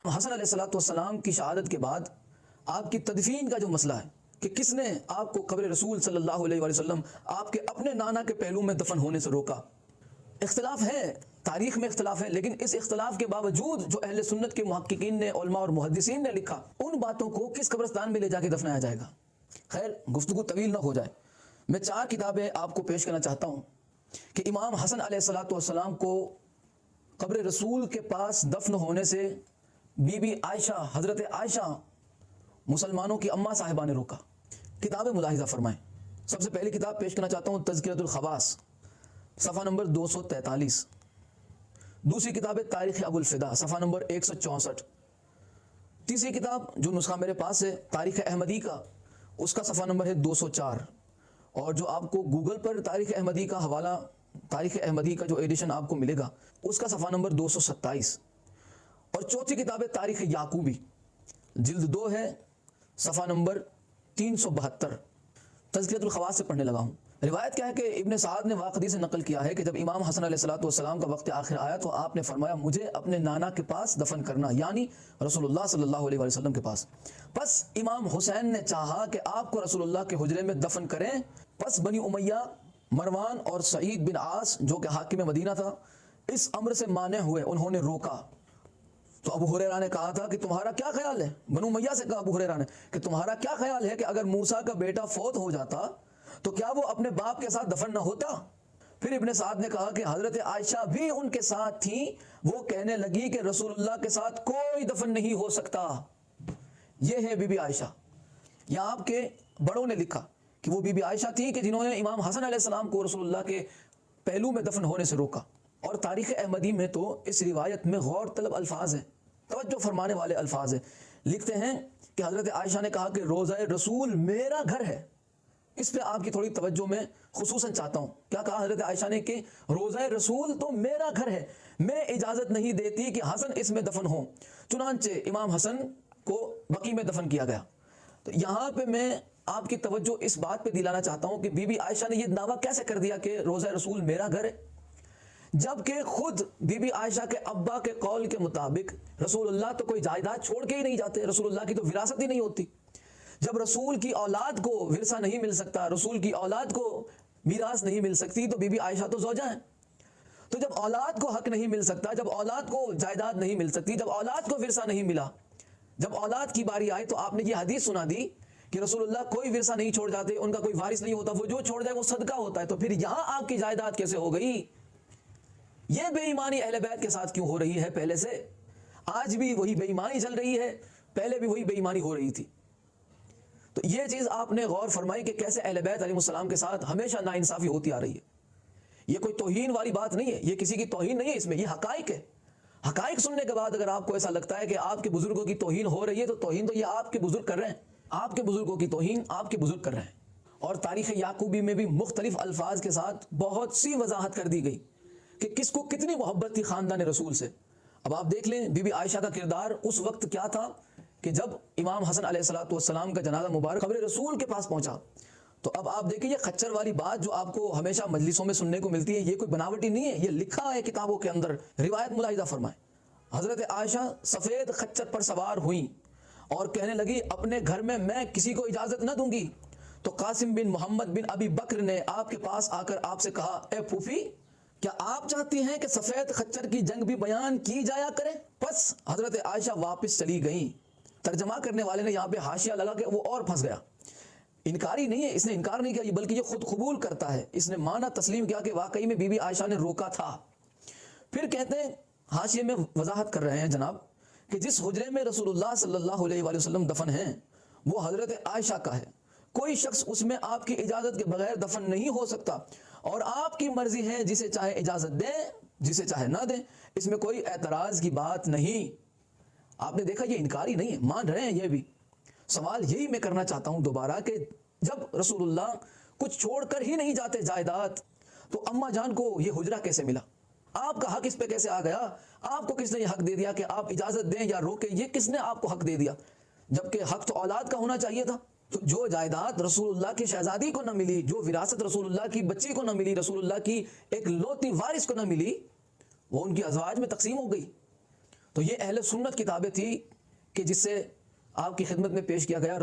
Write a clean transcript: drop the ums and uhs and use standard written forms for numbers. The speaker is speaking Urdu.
حسن علیہ الصلوۃ والسلام کی شہادت کے بعد آپ کی تدفین کا جو مسئلہ ہے کہ کس نے آپ کو قبر رسول صلی اللہ علیہ وآلہ وسلم آپ کے اپنے نانا کے پہلو میں دفن ہونے سے روکا، اختلاف ہے، تاریخ میں اختلاف ہے، لیکن اس اختلاف کے باوجود جو اہل سنت کے محققین نے، علماء اور محدثین نے لکھا، ان باتوں کو کس قبرستان میں لے جا کے دفنایا جائے گا۔ خیر، گفتگو طویل نہ ہو جائے، میں 4 کتابیں آپ کو پیش کرنا چاہتا ہوں کہ امام حسن علیہ الصلوۃ والسلام کو قبر رسول کے پاس دفن ہونے سے بی بی عائشہ، حضرت عائشہ مسلمانوں کی اماں صاحبہ نے روکا۔ کتابیں ملاحظہ فرمائیں۔ سب سے پہلی کتاب پیش کرنا چاہتا ہوں تذکرۃ الخواص، صفحہ نمبر 243۔ دوسری کتاب ہے تاریخ ابو الفدا، صفحہ نمبر 164۔ تیسری کتاب جو نسخہ میرے پاس ہے تاریخ احمدی کا، اس کا صفحہ نمبر ہے 204، اور جو آپ کو گوگل پر تاریخ احمدی کا حوالہ، تاریخ احمدی کا جو ایڈیشن آپ کو ملے گا اس کا صفحہ نمبر 227۔ اور چوتھی کتاب ہے تاریخ یعقوبی، جلد 2 ہے، صفحہ نمبر 372۔ تذکرۃ الخواص سے پڑھنے لگا ہوں۔ روایت کیا ہے کہ ابن سعد نے واقعی سے نقل کیا ہے کہ جب امام حسن علیہ الصلوۃ والسلام کا وقت آخر آیا تو آپ نے فرمایا مجھے اپنے نانا کے پاس دفن کرنا، یعنی رسول اللہ صلی اللہ علیہ وسلم کے پاس۔ پس امام حسین نے چاہا کہ آپ کو رسول اللہ کے حجرے میں دفن کریں، پس بنی امیہ، مروان اور سعید بن عاص جو کہ حاکم مدینہ تھا اس امر سے مانع ہوئے، انہوں نے روکا۔ تو ابو ہریرہ نے کہا تھا کہ تمہارا کیا خیال ہے، بنو امیہ سے کہا ابو ہریرہ نے کہ تمہارا کیا خیال ہے کہ اگر موسیٰ کا بیٹا فوت ہو جاتا تو کیا وہ اپنے باپ کے ساتھ دفن نہ ہوتا؟ پھر ابن سعد نے کہا کہ حضرت عائشہ بھی ان کے ساتھ تھیں، وہ کہنے لگی کہ رسول اللہ کے ساتھ کوئی دفن نہیں ہو سکتا۔ یہ ہے بی بی عائشہ۔ یہاں آپ کے بڑوں نے لکھا کہ وہ بی بی عائشہ تھی کہ جنہوں نے امام حسن علیہ السلام کو رسول اللہ کے پہلو میں دفن ہونے سے روکا۔ اور تاریخ احمدی میں تو اس روایت میں غور طلب الفاظ ہیں، توجہ فرمانے والے الفاظ ہیں۔ لکھتے ہیں کہ حضرت عائشہ نے کہا کہ روضہ رسول میرا گھر ہے۔ اس پہ آپ کی تھوڑی توجہ میں خصوصاً چاہتا ہوں۔ کیا کہا حضرت عائشہ نے کہ روضہ رسول تو میرا گھر ہے، میں اجازت نہیں دیتی کہ حسن اس میں دفن ہوں۔ چنانچہ امام حسن کو بقیع میں دفن کیا گیا۔ تو یہاں پہ میں آپ کی توجہ اس بات پہ دلانا چاہتا ہوں کہ بی بی عائشہ نے یہ دعویٰ کیسے کر دیا کہ روضہ رسول میرا گھر ہے، جبکہ خود بی بی عائشہ کے ابا کے قول کے مطابق رسول اللہ تو کوئی جائیداد چھوڑ کے ہی نہیں جاتے، رسول اللہ کی تو وراثت ہی نہیں ہوتی۔ جب رسول کی اولاد کو ورثہ نہیں مل سکتا، رسول کی اولاد کو میراث نہیں مل سکتی، تو بی بی عائشہ تو زوجہ ہیں۔ تو جب اولاد کو حق نہیں مل سکتا، جب اولاد کو جائیداد نہیں مل سکتی، جب اولاد کو ورثہ نہیں ملا، جب اولاد کی باری آئی تو آپ نے یہ حدیث سنا دی کہ رسول اللہ کوئی ورثہ نہیں چھوڑ جاتے، ان کا کوئی وارث نہیں ہوتا، وہ جو چھوڑ جائے وہ صدقہ ہوتا ہے۔ تو پھر یہاں آپ کی جائیداد کیسے ہو گئی؟ یہ بے ایمانی اہل بیت کے ساتھ کیوں ہو رہی ہے؟ پہلے سے آج بھی وہی بے ایمانی چل رہی ہے، پہلے بھی وہی بے ایمانی ہو رہی تھی۔ تو یہ چیز آپ نے غور فرمائی کہ کیسے اہل بیت علیہ السلام کے ساتھ ہمیشہ ناانصافی ہوتی آ رہی ہے۔ یہ کوئی توہین والی بات نہیں ہے، یہ کسی کی توہین نہیں ہے، اس میں یہ حقائق ہے۔ حقائق سننے کے بعد اگر آپ کو ایسا لگتا ہے کہ آپ کے بزرگوں کی توہین ہو رہی ہے تو توہین تو یہ آپ کے بزرگ کر رہے ہیں، آپ کے بزرگوں کی توہین آپ کے بزرگ کر رہے ہیں۔ اور تاریخ یعقوبی میں بھی مختلف الفاظ کے ساتھ بہت سی وضاحت کر دی گئی کہ کس کو کتنی محبت تھی خاندان رسول سے۔ اب آپ دیکھ لیں بی بی عائشہ کا کردار اس وقت کیا تھا کہ جب امام حسن علیہ الصلوۃ والسلام کا جنازہ مبارک قبر رسول کے پاس پہنچا، تو اب آپ دیکھیں یہ خچر والی بات جو آپ کو ہمیشہ مجلسوں میں سننے کو ملتی ہے، یہ کوئی بناوٹی نہیں ہے، یہ لکھا ہے کتابوں کے اندر۔ روایت ملاحظہ فرمائیں۔ حضرت عائشہ سفید خچر پر سوار ہوئیں اور کہنے لگی اپنے گھر میں میں کسی کو اجازت نہ دوں گی۔ تو قاسم بن محمد بن ابی بکر نے آپ کے پاس آ کر آپ سے کہا اے پھوپھی، کیا آپ چاہتی ہیں کہ سفید خچر کی جنگ بھی بیان کی جایا کرے؟ پس حضرت عائشہ واپس چلی گئیں۔ ترجمہ کرنے والے نے یہاں پہ حاشیہ لگا کہ وہ اور پھنس گیا۔ انکاری نہیں ہے، اس نے انکار نہیں کیا بلکہ یہ خود قبول کرتا ہے، اس نے مانا تسلیم کیا کہ واقعی میں بی بی عائشہ نے روکا تھا۔ پھر کہتے ہیں حاشیے میں وضاحت کر رہے ہیں جناب کہ جس حجرے میں رسول اللہ صلی اللہ علیہ وآلہ وسلم دفن ہیں وہ حضرت عائشہ کا ہے، کوئی شخص اس میں آپ کی اجازت کے بغیر دفن نہیں ہو سکتا، اور آپ کی مرضی ہے، جسے چاہے اجازت دیں جسے چاہے نہ دیں، اس میں کوئی اعتراض کی بات نہیں۔ آپ نے دیکھا یہ انکاری نہیں ہے، مان رہے ہیں یہ بھی۔ سوال یہی میں کرنا چاہتا ہوں دوبارہ کہ جب رسول اللہ کچھ چھوڑ کر ہی نہیں جاتے جائیداد، تو اماں جان کو یہ حجرہ کیسے ملا؟ آپ کا حق اس پہ کیسے آ گیا؟ آپ کو کس نے یہ حق دے دیا کہ آپ اجازت دیں یا روکیں؟ یہ کس نے آپ کو حق دے دیا؟ جبکہ حق تو اولاد کا ہونا چاہیے تھا۔ تو جو جائیداد رسول اللہ کی شہزادی کو نہ ملی، جو وراثت رسول اللہ کی بچی کو نہ ملی، رسول اللہ کی ایک لوتی وارث کو نہ ملی، وہ ان کی ازواج میں تقسیم ہو گئی۔ تو یہ اہل سنت کتابیں تھی کہ جس سے آپ کی خدمت میں پیش کیا گیا۔